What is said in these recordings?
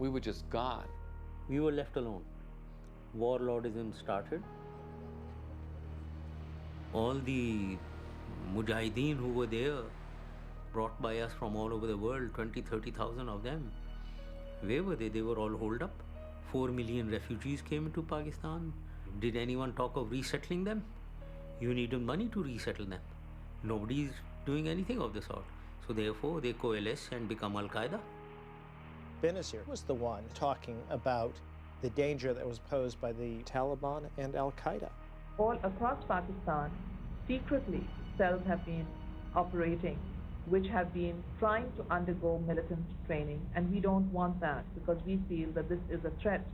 we were just gone. We were left alone. Warlordism started. All the mujahideen who were there, brought by us from all over the world, 20, 30,000 of them, where were they? They were all holed up. 4 million refugees came into Pakistan. Did anyone talk of resettling them? You needed money to resettle them. Nobody's doing anything of the sort. So therefore, they coalesce and become Al-Qaeda. Benazir was the one talking about the danger that was posed by the Taliban and Al-Qaeda. All across Pakistan, secretly, cells have been operating, which have been trying to undergo militant training, and we don't want that because we feel that this is a threat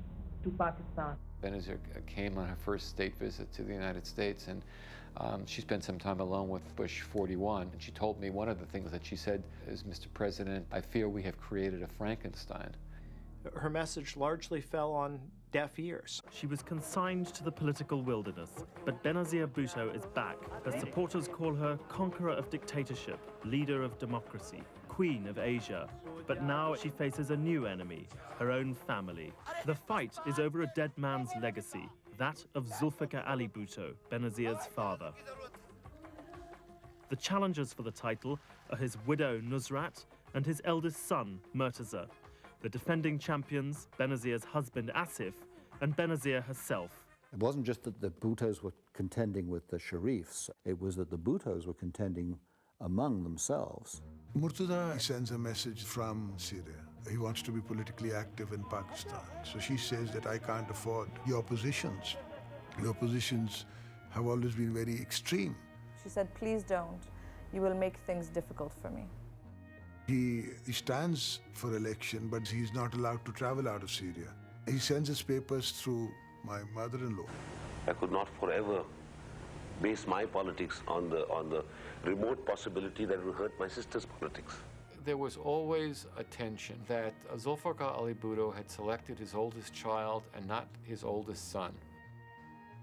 to Pakistan. Benazir came on her first state visit to the United States, and she spent some time alone with Bush 41. And she told me one of the things that she said is, Mr. President, I fear we have created a Frankenstein. Her message largely fell on deaf ears. She was consigned to the political wilderness, but Benazir Bhutto is back. Her supporters call her conqueror of dictatorship, leader of democracy, queen of Asia. But now she faces a new enemy, her own family. The fight is over a dead man's legacy, that of Zulfikar Ali Bhutto, Benazir's father. The challengers for the title are his widow Nusrat and his eldest son, Murtaza. The defending champions, Benazir's husband Asif and Benazir herself. It wasn't just that the Bhuttos were contending with the Sharifs, it was that the Bhuttos were contending among themselves. Murtaza sends a message from Syria. He wants to be politically active in Pakistan. So she says that I can't afford your positions. Your positions have always been very extreme. She said, please don't. You will make things difficult for me. He stands for election, but he's not allowed to travel out of Syria. He sends his papers through my mother-in-law. I could not forever base my politics on the remote possibility that it will hurt my sister's politics. There was always a tension that Zulfikar Ali Bhutto had selected his oldest child and not his oldest son.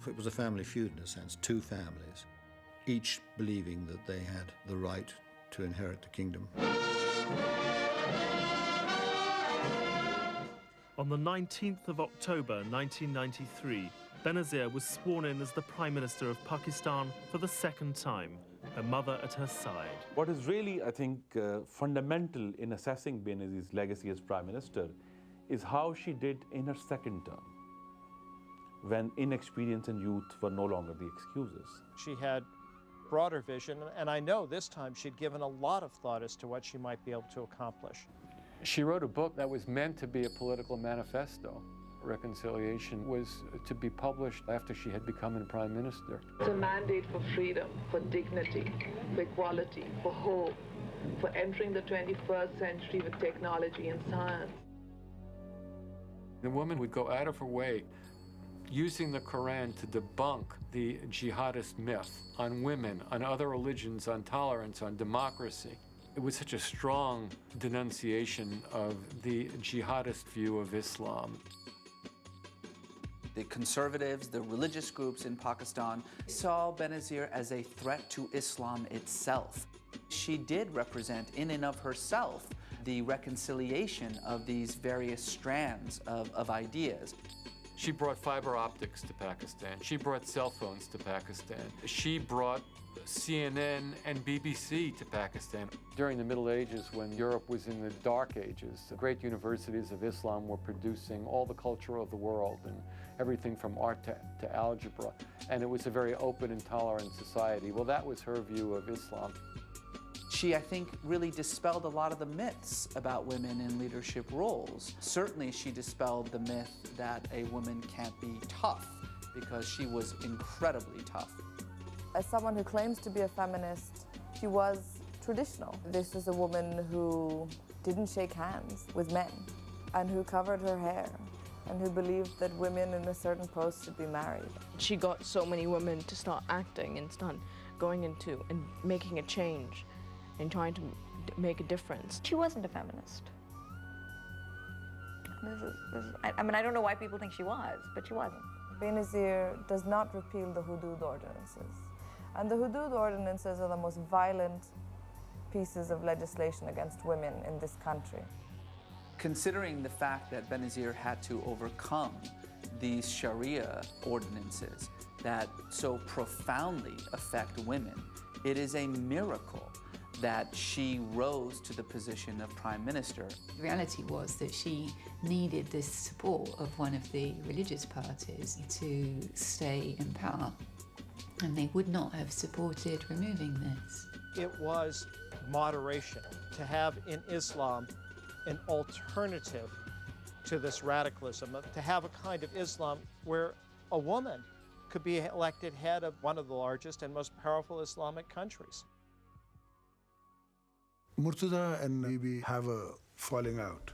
It was a family feud in a sense, two families, each believing that they had the right to inherit the kingdom. On the 19th of October 1993, Benazir was sworn in as the Prime Minister of Pakistan for the second time, her mother at her side. What is really, I think, fundamental in assessing Benazir's legacy as Prime Minister is how she did in her second term, when inexperience and youth were no longer the excuses. She had broader vision, and I know this time she'd given a lot of thought as to what she might be able to accomplish. She wrote a book that was meant to be a political manifesto. Reconciliation was to be published after she had become a prime minister. It's a mandate for freedom, for dignity, for equality, for hope, for entering the 21st century with technology and science. The woman would go out of her way using the Quran to debunk the jihadist myth on women, on other religions, on tolerance, on democracy. It was such a strong denunciation of the jihadist view of Islam. The conservatives, the religious groups in Pakistan saw Benazir as a threat to Islam itself. She did represent in and of herself the reconciliation of these various strands of ideas. She brought fiber optics to Pakistan. She brought cell phones to Pakistan. She brought CNN and BBC to Pakistan. During the Middle Ages, when Europe was in the Dark Ages, the great universities of Islam were producing all the culture of the world and everything from art to algebra. And it was a very open and tolerant society. Well, that was her view of Islam. She, I think, really dispelled a lot of the myths about women in leadership roles. Certainly, she dispelled the myth that a woman can't be tough, because she was incredibly tough. As someone who claims to be a feminist, she was traditional. This is a woman who didn't shake hands with men, and who covered her hair, and who believed that women in a certain post should be married. She got so many women to start acting and start going into and making a change and trying to make a difference. She wasn't a feminist. I mean, I don't know why people think she was, but she wasn't. Benazir does not repeal the Hudud ordinances. And the Hudud ordinances are the most violent pieces of legislation against women in this country. Considering the fact that Benazir had to overcome these Sharia ordinances that so profoundly affect women, it is a miracle that she rose to the position of prime minister. The reality was that she needed this support of one of the religious parties to stay in power, and they would not have supported removing this. It was moderation to have in Islam an alternative to this radicalism, to have a kind of Islam where a woman could be elected head of one of the largest and most powerful Islamic countries. Murtaza and Bibi have a falling out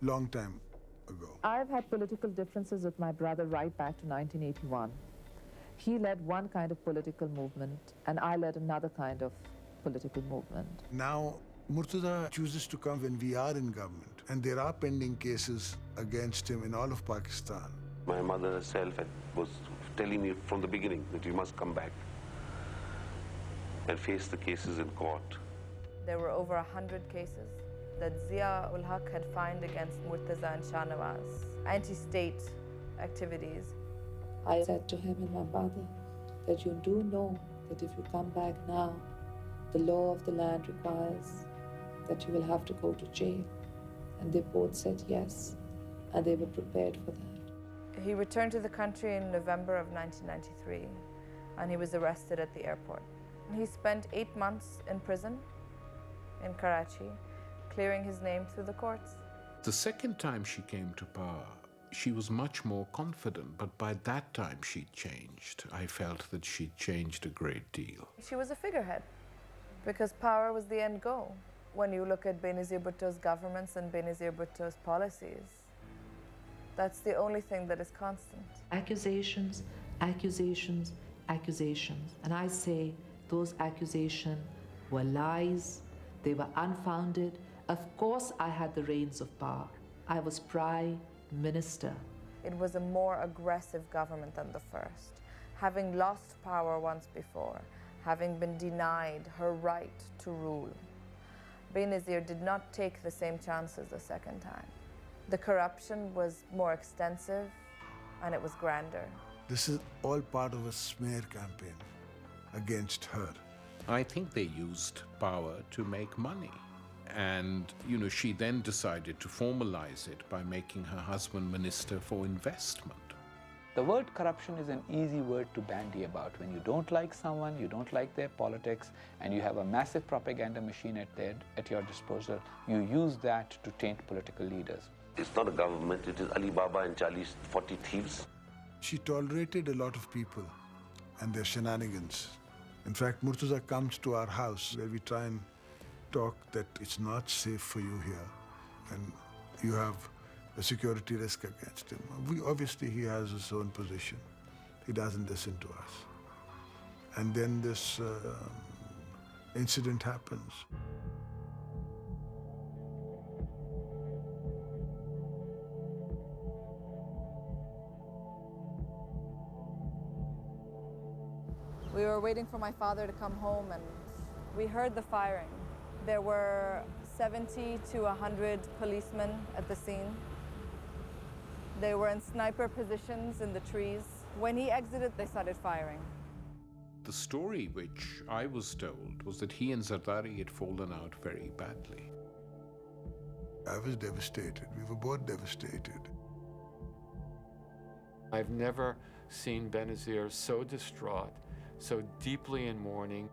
long time ago. I've had political differences with my brother right back to 1981. He led one kind of political movement, and I led another kind of political movement. Now, Murtaza chooses to come when we are in government, and there are pending cases against him in all of Pakistan. My mother herself was telling me from the beginning that you must come back and face the cases in court. There were over 100 cases that Zia-ul-Haq had filed against Murtaza and Shahnawaz, anti-state activities. I said to him and my mother that you do know that if you come back now, the law of the land requires that you will have to go to jail. And they both said yes, and they were prepared for that. He returned to the country in November of 1993, and he was arrested at the airport. He spent 8 months in prison in Karachi, clearing his name through the courts. The second time she came to power, she was much more confident, but by that time she'd changed. I felt that she'd changed a great deal. She was a figurehead, because power was the end goal. When you look at Benazir Bhutto's governments and Benazir Bhutto's policies, that's the only thing that is constant. Accusations, accusations, accusations. And I say those accusations were lies, they were unfounded. Of course I had the reins of power. I was prime minister. It was a more aggressive government than the first, having lost power once before, having been denied her right to rule. Benazir did not take the same chances the second time. The corruption was more extensive and it was grander. This is all part of a smear campaign against her. I think they used power to make money. And, she then decided to formalize it by making her husband Minister for Investment. The word corruption is an easy word to bandy about. When you don't like someone, you don't like their politics, and you have a massive propaganda machine at your disposal, you use that to taint political leaders. It's not a government, it is Alibaba and 40 thieves. She tolerated a lot of people and their shenanigans. In fact, Murtaza comes to our house where we try and talk that it's not safe for you here and you have a security risk against him. Obviously, he has his own position. He doesn't listen to us. And then this incident happens. We were waiting for my father to come home and we heard the firing. There were 70 to 100 policemen at the scene. They were in sniper positions in the trees. When he exited, they started firing. The story which I was told was that he and Zardari had fallen out very badly. I was devastated. We were both devastated. I've never seen Benazir so distraught, so deeply in mourning.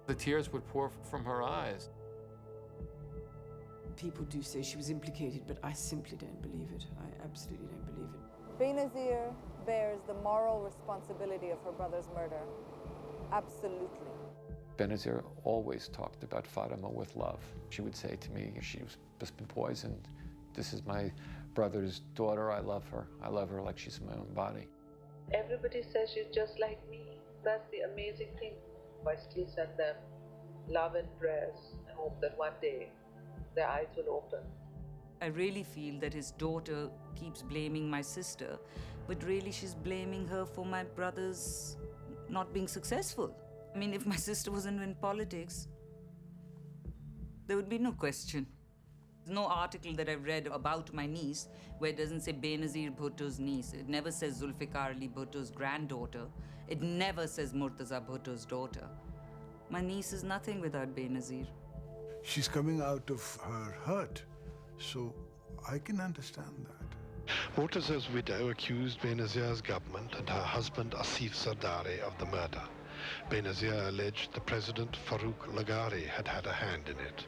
The tears would pour from her eyes. People do say she was implicated, but I simply don't believe it. I absolutely don't believe it. Benazir bears the moral responsibility of her brother's murder. Absolutely. Benazir always talked about Fatima with love. She would say to me, she's just been poisoned. This is my brother's daughter. I love her. I love her like she's my own body. Everybody says she's just like me. That's the amazing thing. I still send them love and prayers and hope that one day their eyes will open. I really feel that his daughter keeps blaming my sister, but really she's blaming her for my brother's not being successful. I mean, if my sister wasn't in politics, there would be no question. There's no article that I've read about my niece where it doesn't say Benazir Bhutto's niece. It never says Zulfikar Ali Bhutto's granddaughter. It never says Murtaza Bhutto's daughter. My niece is nothing without Benazir. She's coming out of her hurt, so I can understand that. Murtaza's widow accused Benazir's government and her husband Asif Zardari of the murder. Benazir alleged the president Farouk Laghari had had a hand in it.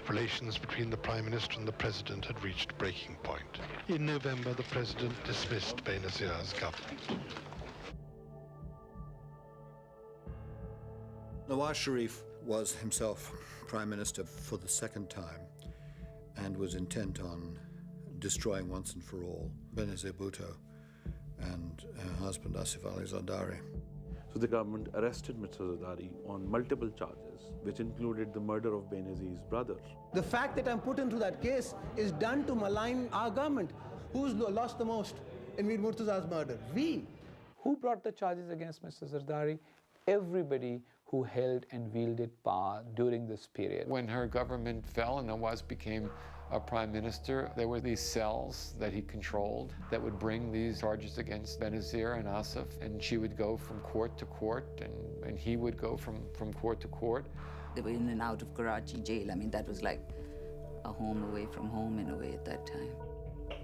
Relations between the Prime Minister and the President had reached breaking point. In November, the President dismissed Benazir's government. Nawaz Sharif was himself Prime Minister for the second time and was intent on destroying once and for all Benazir Bhutto and her husband Asif Ali Zardari. So the government arrested Mr. Zardari on multiple charges, which included the murder of Benazir's brother. The fact that I'm put into that case is done to malign our government. Who's lost the most in Mir Murtaza's murder? We. Who brought the charges against Mr. Zardari? Everybody who held and wielded power during this period. When her government fell and Nawaz became a prime minister, there were these cells that he controlled that would bring these charges against Benazir and Asif, and she would go from court to court, and he would go from court to court. They were in and out of Karachi jail. I mean, that was like a home away from home in a way at that time.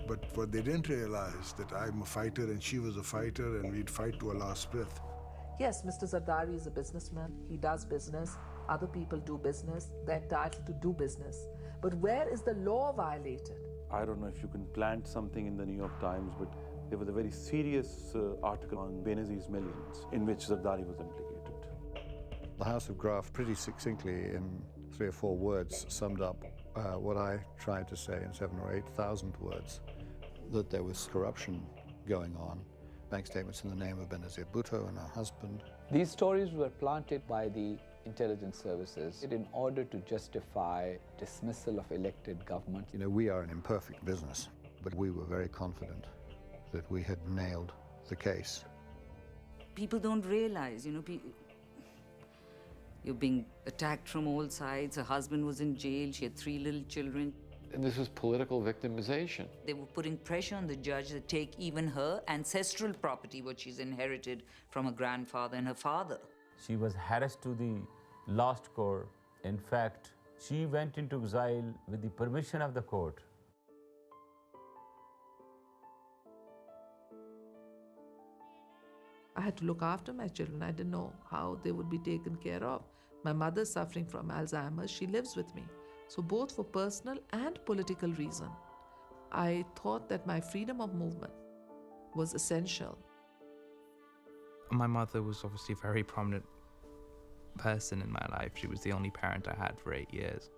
But what they didn't realize that I'm a fighter and she was a fighter and we'd fight to our last breath. Yes, Mr. Zardari is a businessman. He does business. Other people do business. They're entitled to do business. But where is the law violated? I don't know if you can plant something in the New York Times, but there was a very serious article on Benazir's millions in which Zardari was implicated. The House of Graph pretty succinctly in 3 or 4 words summed up what I tried to say in 7,000 or 8,000 words, that there was corruption going on, bank statements in the name of Benazir Bhutto and her husband. These stories were planted by the intelligence services in order to justify dismissal of elected government. You know, we are an imperfect business, but we were very confident that we had nailed the case. People don't realize, you're being attacked from all sides. Her husband was in jail. She had 3 little children. And this was political victimization. They were putting pressure on the judge to take even her ancestral property, what she's inherited from her grandfather and her father. She was harassed to the last core. In fact, she went into exile with the permission of the court. I had to look after my children. I didn't know how they would be taken care of. My mother's suffering from Alzheimer's. She lives with me. So both for personal and political reason, I thought that my freedom of movement was essential. My mother was obviously a very prominent person in my life. She was the only parent I had for 8 years.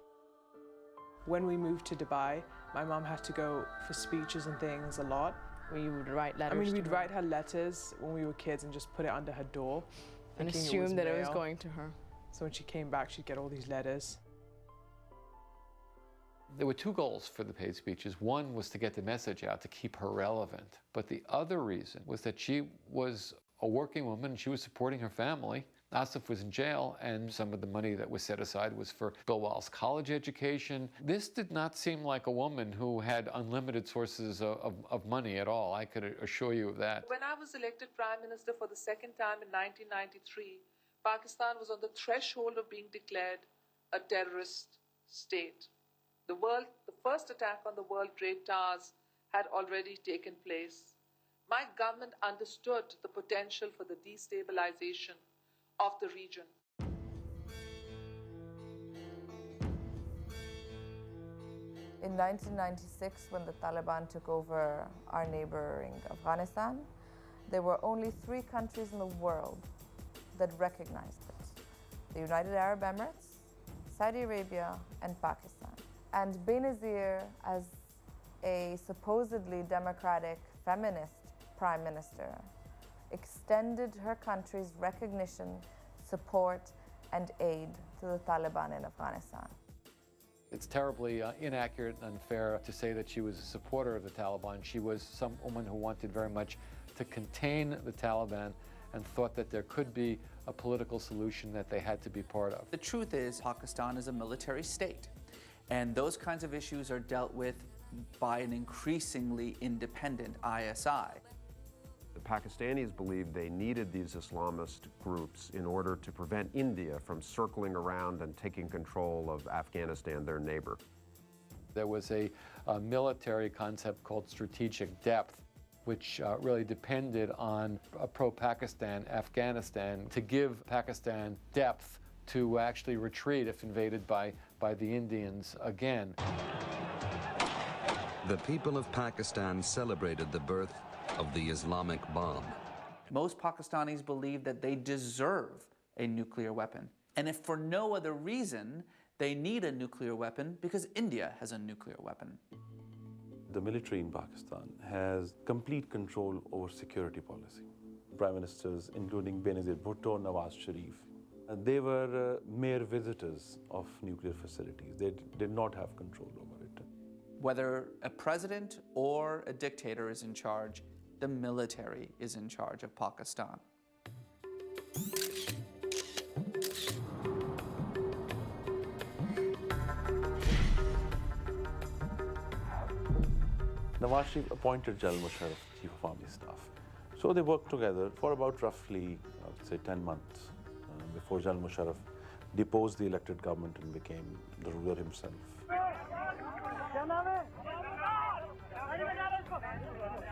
When we moved to Dubai, my mom had to go for speeches and things a lot. We would write letters. I mean, we'd write her letters when we were kids and just put it under her door. And assume that it was going to her. So when she came back, she'd get all these letters. There were 2 goals for the paid speeches. One was to get the message out, to keep her relevant. But the other reason was that she was a working woman. She was supporting her family. Asif was in jail, and some of the money that was set aside was for Bilwal's college education. This did not seem like a woman who had unlimited sources of money at all. I could assure you of that. When I was elected Prime Minister for the second time in 1993, Pakistan was on the threshold of being declared a terrorist state. The first attack on the World Trade Towers had already taken place. My government understood the potential for the destabilization of the region. In 1996, when the Taliban took over our neighboring Afghanistan, there were only 3 countries in the world that recognized it: the United Arab Emirates, Saudi Arabia, and Pakistan. And Benazir, as a supposedly democratic feminist prime minister, extended her country's recognition, support, and aid to the Taliban in Afghanistan. It's terribly inaccurate and unfair to say that she was a supporter of the Taliban. She was some woman who wanted very much to contain the Taliban and thought that there could be a political solution that they had to be part of. The truth is, Pakistan is a military state. And those kinds of issues are dealt with by an increasingly independent ISI. The Pakistanis believed they needed these Islamist groups in order to prevent India from circling around and taking control of Afghanistan, their neighbor. There was a military concept called strategic depth, which really depended on a pro-Pakistan Afghanistan to give Pakistan depth to actually retreat if invaded by the Indians again. The people of Pakistan celebrated the birth of the Islamic bomb. Most Pakistanis believe that they deserve a nuclear weapon. And if for no other reason, they need a nuclear weapon because India has a nuclear weapon. The military in Pakistan has complete control over security policy. Prime ministers, including Benazir Bhutto and Nawaz Sharif, they were mere visitors of nuclear facilities. They did not have control over it. Whether a president or a dictator is in charge, the military is in charge of Pakistan. Nawaz Sharif appointed General Musharraf Chief of Army Staff. So they worked together for about roughly, I would say, 10 months before General Musharraf deposed the elected government and became the ruler himself.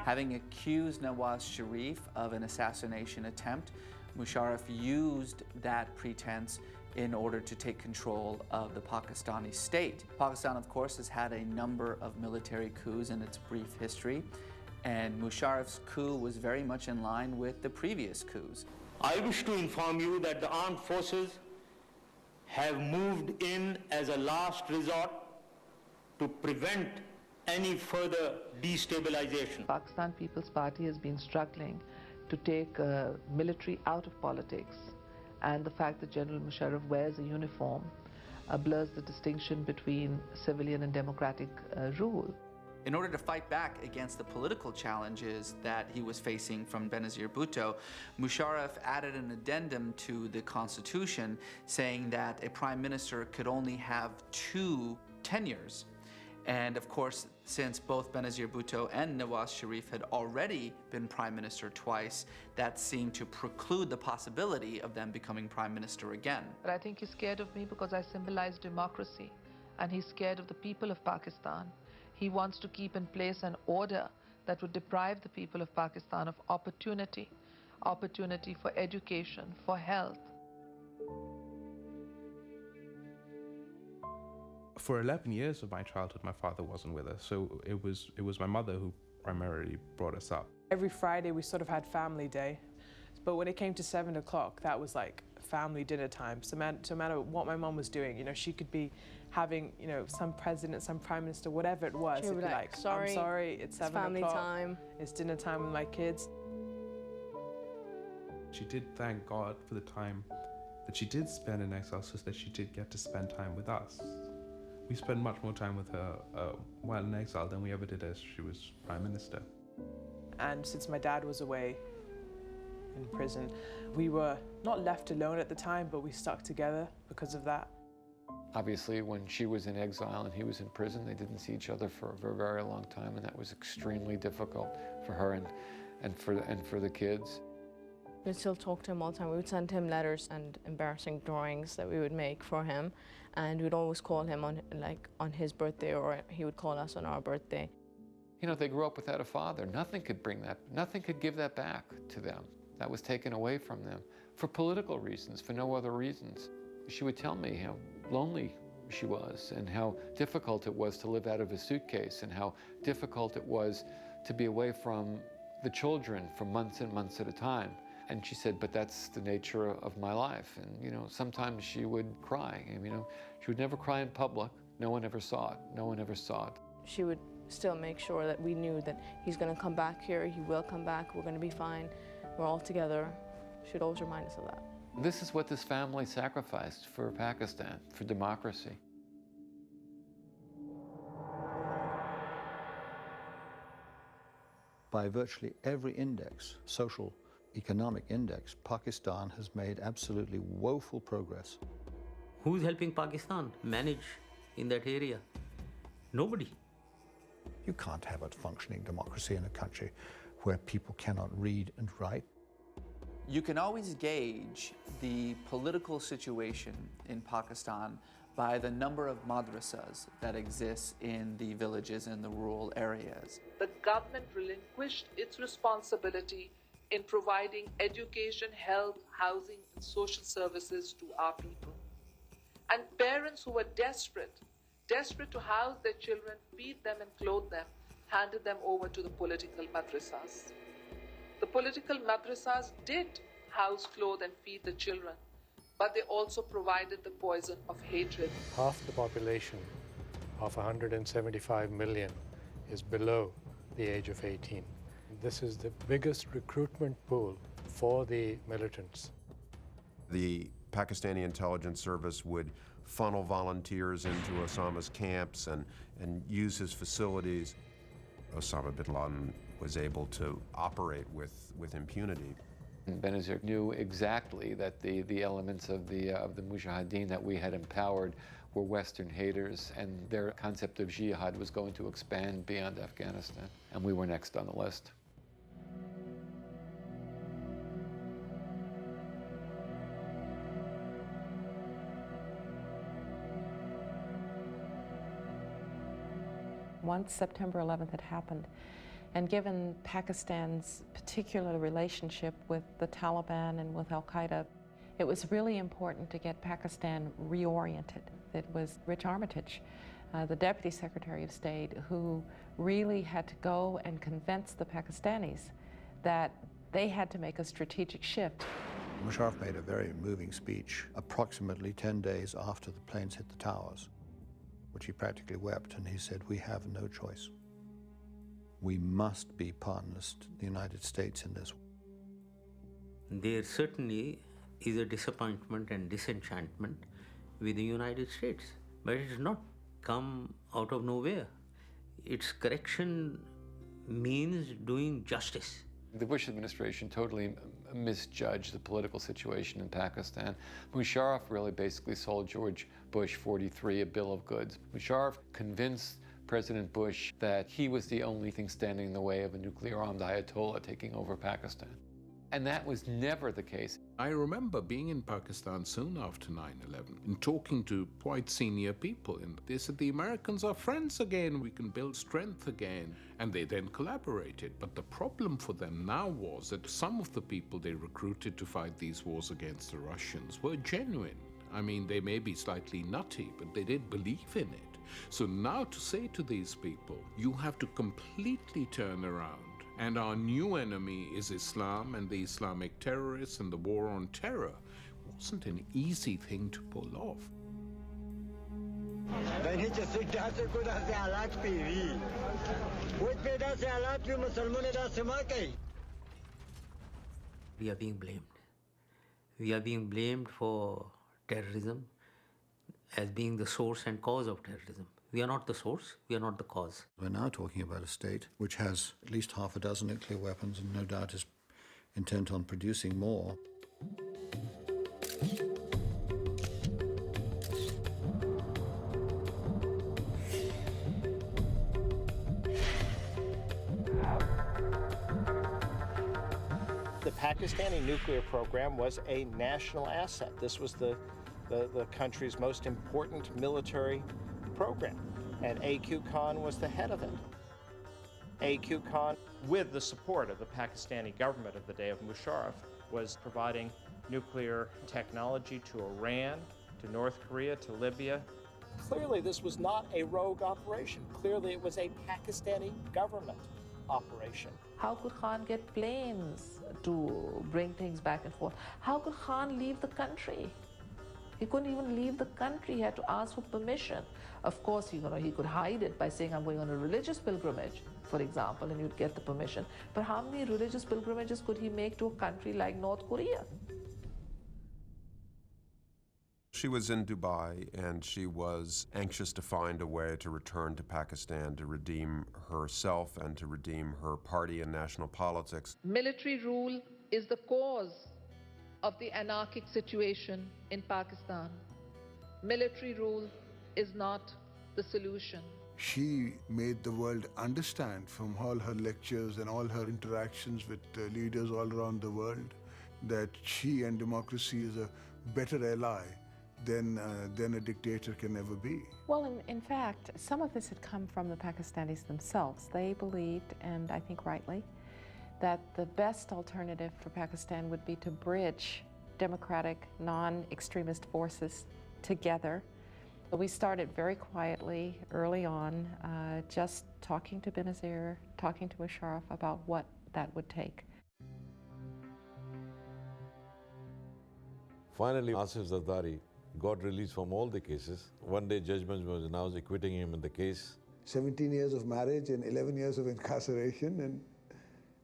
Having accused Nawaz Sharif of an assassination attempt, Musharraf used that pretense in order to take control of the Pakistani state. Pakistan, of course, has had a number of military coups in its brief history, and Musharraf's coup was very much in line with the previous coups. I wish to inform you that the armed forces have moved in as a last resort to prevent any further destabilization. Pakistan People's Party has been struggling to take military out of politics, and the fact that General Musharraf wears a uniform blurs the distinction between civilian and democratic rule. In order to fight back against the political challenges that he was facing from Benazir Bhutto, Musharraf added an addendum to the constitution saying that a prime minister could only have 2 tenures. And of course, since both Benazir Bhutto and Nawaz Sharif had already been prime minister twice, that seemed to preclude the possibility of them becoming prime minister again. But I think he's scared of me because I symbolize democracy, and he's scared of the people of Pakistan. He wants to keep in place an order that would deprive the people of Pakistan of opportunity for education, for health. For 11 years of my childhood, my father wasn't with us, so it was my mother who primarily brought us up. Every Friday we sort of had family day, but when it came to 7 o'clock, that was like family dinner time. So no matter what my mom was doing, you know, she could be having, you know, some president, some prime minister, whatever it was. She would be like, sorry, I'm sorry, it's 7 o'clock. Family time. It's dinner time with my kids. She did thank God for the time that she did spend in exile so that she did get to spend time with us. We spent much more time with her while in exile than we ever did as she was prime minister. And since my dad was away in prison, we were not left alone at the time, but we stuck together because of that. Obviously, when she was in exile and he was in prison, they didn't see each other for a very, very long time, and that was extremely difficult for her and for the kids. We would still talk to him all the time. We would send him letters and embarrassing drawings that we would make for him, and we'd always call him on his birthday, or he would call us on our birthday. You know, they grew up without a father. Nothing could bring that, nothing could give that back to them. That was taken away from them for political reasons, for no other reasons. She would tell me how lonely she was and how difficult it was to live out of a suitcase and how difficult it was to be away from the children for months and months at a time. And she said, but that's the nature of my life. And, you know, sometimes she would cry. And, you know, she would never cry in public. No one ever saw it. No one ever saw it. She would still make sure that we knew that he's going to come back here. He will come back. We're going to be fine. We're all together. She would always remind us of that. This is what this family sacrificed for Pakistan, for democracy. By virtually every index, social, economic index, Pakistan has made absolutely woeful progress. Who's helping Pakistan manage in that area? Nobody. You can't have a functioning democracy in a country where people cannot read and write. You can always gauge the political situation in Pakistan by the number of madrasas that exist in the villages and the rural areas. The government relinquished its responsibility in providing education, health, housing, and social services to our people. And parents who were desperate to house their children, feed them and clothe them, handed them over to the political madrasas. The political madrasas did house, clothe, and feed the children, but they also provided the poison of hatred. Half the population of 175 million is below the age of 18. This is the biggest recruitment pool for the militants. The Pakistani intelligence service would funnel volunteers into Osama's camps and use his facilities. Osama bin Laden was able to operate with impunity. Benazir knew exactly that the elements of the Mujahideen that we had empowered were Western haters, and their concept of jihad was going to expand beyond Afghanistan, and we were next on the list. Once September 11th had happened, and given Pakistan's particular relationship with the Taliban and with Al-Qaeda, it was really important to get Pakistan reoriented. It was Rich Armitage, the Deputy Secretary of State, who really had to go and convince the Pakistanis that they had to make a strategic shift. Musharraf made a very moving speech approximately 10 days after the planes hit the towers, which he practically wept, and he said, "We have no choice. We must be partners to the United States in this." There certainly is a disappointment and disenchantment with the United States, but it has not come out of nowhere. Its correction means doing justice. The Bush administration totally misjudged the political situation in Pakistan. Musharraf really basically sold George Bush 43 a bill of goods. Musharraf convinced President Bush that he was the only thing standing in the way of a nuclear-armed Ayatollah taking over Pakistan. And that was never the case. I remember being in Pakistan soon after 9/11 and talking to quite senior people, and they said the Americans are friends again, we can build strength again, and they then collaborated. But the problem for them now was that some of the people they recruited to fight these wars against the Russians were genuine. I mean, they may be slightly nutty, but they did believe in it. So now to say to these people, you have to completely turn around, and our new enemy is Islam and the Islamic terrorists and the war on terror, wasn't an easy thing to pull off. We are being blamed. We are being blamed for terrorism as being the source and cause of terrorism. We are not the source, we are not the cause. We're now talking about a state which has at least half a dozen nuclear weapons and no doubt is intent on producing more. The Pakistani nuclear program was a national asset. This was the country's most important military program, and A.Q. Khan was the head of it. A.Q. Khan, with the support of the Pakistani government of the day of Musharraf, was providing nuclear technology to Iran, to North Korea, to Libya. Clearly, this was not a rogue operation. Clearly, it was a Pakistani government operation. How could Khan get planes to bring things back and forth? How could Khan leave the country? He couldn't even leave the country. He had to ask for permission. Of course, he could hide it by saying, "I'm going on a religious pilgrimage," for example, and you'd get the permission. But how many religious pilgrimages could he make to a country like North Korea? She was in Dubai, and she was anxious to find a way to return to Pakistan to redeem herself and to redeem her party in national politics. Military rule is the cause of the anarchic situation in Pakistan. Military rule is not the solution. She made the world understand from all her lectures and all her interactions with leaders all around the world that she and democracy is a better ally than a dictator can ever be. Well, in fact, some of this had come from the Pakistanis themselves. They believed, and I think rightly, that the best alternative for Pakistan would be to bridge democratic, non-extremist forces together. We started very quietly early on, just talking to Benazir, talking to Musharraf about what that would take. Finally, Asif Zardari got released from all the cases. One day judgment was announced acquitting him in the case. 17 years of marriage and 11 years of incarceration, and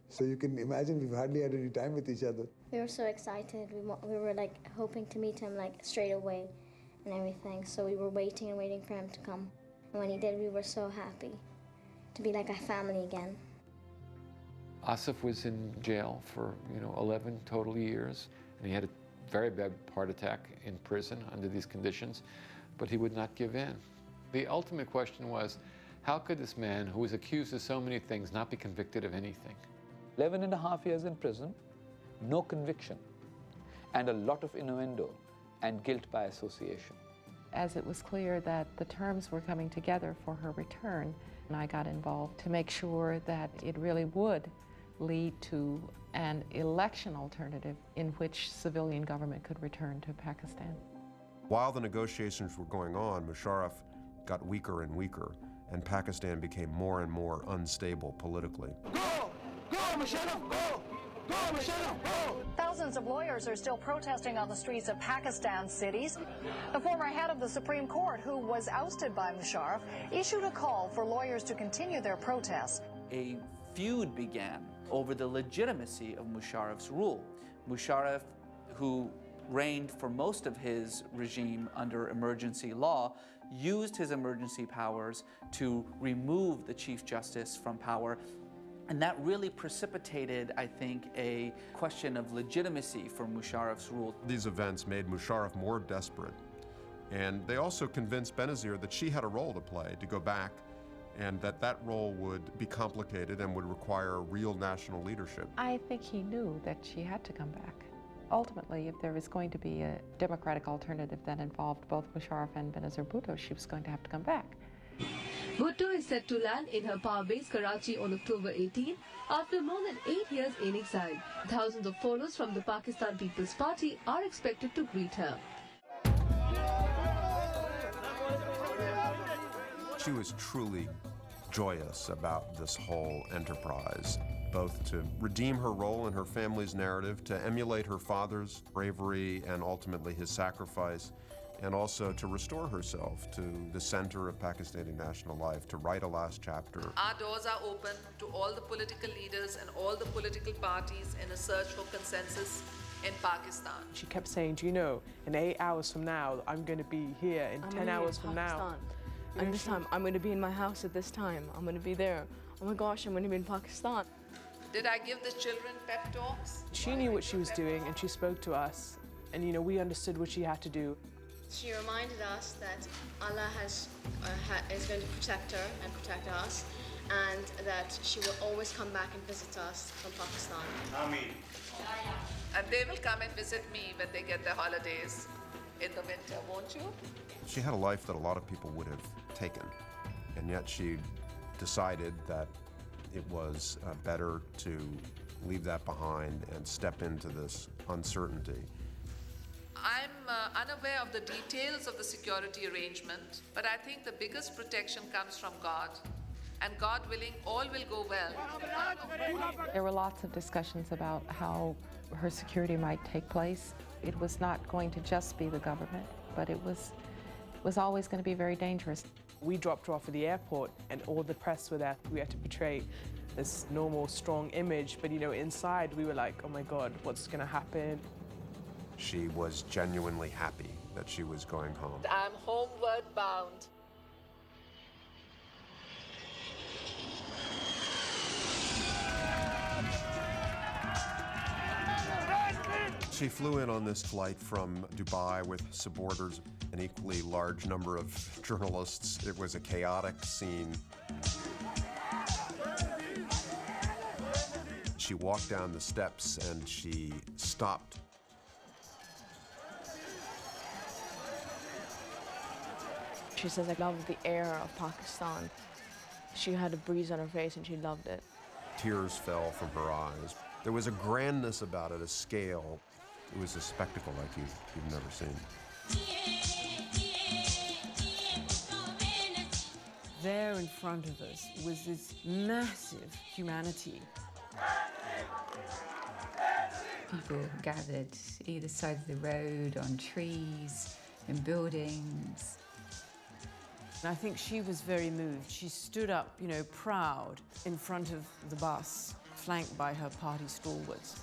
so you can imagine we've hardly had any time with each other. We were so excited. We were like hoping to meet him like straight away and everything. So we were waiting and waiting for him to come. And when he did, we were so happy to be like a family again. Asif was in jail for 11 total years, and he had a very bad heart attack in prison under these conditions, but he would not give in. The ultimate question was, how could this man who was accused of so many things not be convicted of anything? 11.5 years in prison, no conviction, and a lot of innuendo and guilt by association. As it was clear that the terms were coming together for her return, and I got involved to make sure that it really would lead to an election alternative in which civilian government could return to Pakistan. While the negotiations were going on, Musharraf got weaker and weaker, and Pakistan became more and more unstable politically. Go! Go, Musharraf, go! Go, Musharraf, go! Thousands of lawyers are still protesting on the streets of Pakistan's cities. The former head of the Supreme Court, who was ousted by Musharraf, issued a call for lawyers to continue their protests. A feud began over the legitimacy of Musharraf's rule. Musharraf, who reigned for most of his regime under emergency law, used his emergency powers to remove the Chief Justice from power. And that really precipitated, I think, a question of legitimacy for Musharraf's rule. These events made Musharraf more desperate. And they also convinced Benazir that she had a role to play, to go back, and that role would be complicated and would require real national leadership. I think he knew that she had to come back. Ultimately, if there was going to be a democratic alternative that involved both Musharraf and Benazir Bhutto, she was going to have to come back. Bhutto is set to land in her power base Karachi on October 18 after more than 8 years in exile. Thousands of followers from the Pakistan People's Party are expected to greet her. She was truly joyous about this whole enterprise, both to redeem her role in her family's narrative, to emulate her father's bravery and ultimately his sacrifice, and also to restore herself to the center of Pakistani national life, to write a last chapter. Our doors are open to all the political leaders and all the political parties in a search for consensus in Pakistan. She kept saying, do you know, in 8 hours from now, I'm going to be here, in 10 hours from now. And this time, I'm going to be in my house at this time. I'm going to be there. Oh my gosh, I'm going to be in Pakistan. Did I give the children pep talks? She knew what she was doing, and she spoke to us, and we understood what she had to do. She reminded us that Allah is going to protect her and protect us, and that she will always come back and visit us from Pakistan. Ameen. And they will come and visit me when they get their holidays in the winter, won't you? She had a life that a lot of people would have taken, and yet she decided that it was better to leave that behind and step into this uncertainty. I'm unaware of the details of the security arrangement, but I think the biggest protection comes from God. And God willing, all will go well. There were lots of discussions about how her security might take place. It was not going to just be the government, but it was always going to be very dangerous. We dropped her off at the airport, and all the press were there. We had to portray this normal, strong image, but inside we were like, oh my God, what's going to happen? She was genuinely happy that she was going home. I'm homeward bound. She flew in on this flight from Dubai with supporters. an equally large number of journalists. It was a chaotic scene. She walked down the steps and she stopped. She says, I love the air of Pakistan. She had a breeze on her face and she loved it. Tears fell from her eyes. There was a grandness about it, a scale. It was a spectacle like you've never seen. There in front of us was this massive humanity. People gathered either side of the road, on trees, in buildings. And I think she was very moved. She stood up, you know, proud in front of the bus, flanked by her party stalwarts.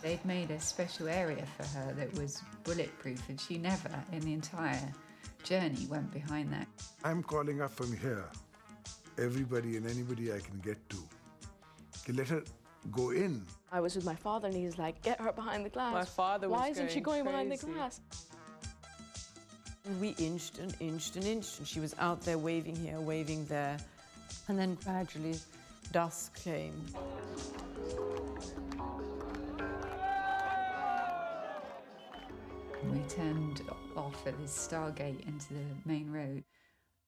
They'd made a special area for her that was bulletproof, and she never, in the entire journey, went behind that. I'm calling up from here, everybody and anybody I can get to let her go in. I was with my father and he's like, get her behind the glass. My father was Why isn't she going behind the crazy. glass? And we inched and inched and inched, and she was out there waving here, waving there. And then gradually dusk came. We turned off at this Stargate into the main road.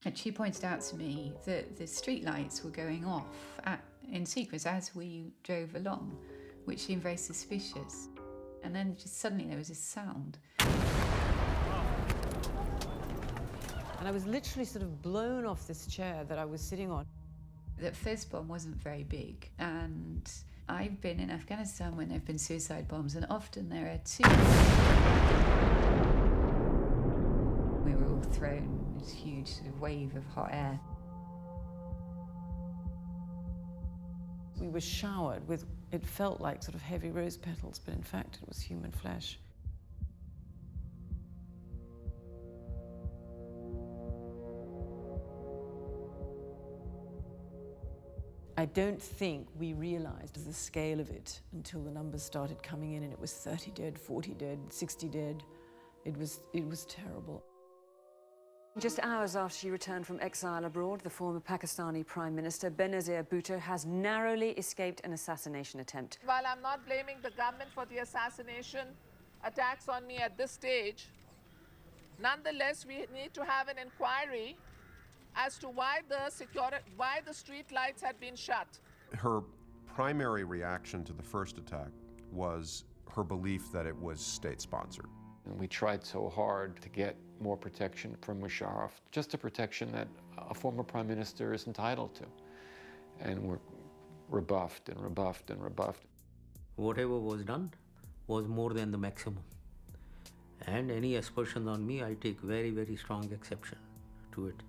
And she pointed out to me that the street lights were going off in sequence as we drove along, which seemed very suspicious. And then just suddenly there was this sound. And I was literally sort of blown off this chair that I was sitting on. That first bomb wasn't very big, and I've been in Afghanistan when there have been suicide bombs, and often there are two. We were all thrown this huge sort of wave of hot air. We were showered with, it felt like sort of heavy rose petals, but in fact it was human flesh. I don't think we realized the scale of it until the numbers started coming in and it was 30 dead, 40 dead, 60 dead. It was terrible. Just hours after she returned from exile abroad, the former Pakistani Prime Minister Benazir Bhutto has narrowly escaped an assassination attempt. While I'm not blaming the government for the assassination attacks on me at this stage, nonetheless, we need to have an inquiry as to why the street lights had been shut. Her primary reaction to the first attack was her belief that it was state-sponsored. And we tried so hard to get more protection from Musharraf, just a protection that a former prime minister is entitled to. And we're rebuffed and rebuffed and rebuffed. Whatever was done was more than the maximum. And any aspersion on me, I take very, very strong exception to it.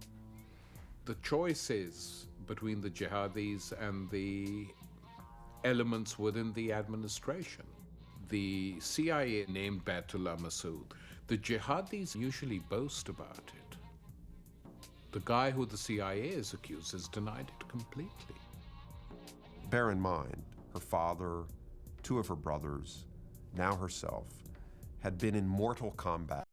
The choices between the jihadis and the elements within the administration. The CIA named Baitullah Masood. The jihadis usually boast about it. The guy who the CIA is accused has denied it completely. Bear in mind, her father, two of her brothers, now herself, had been in mortal combat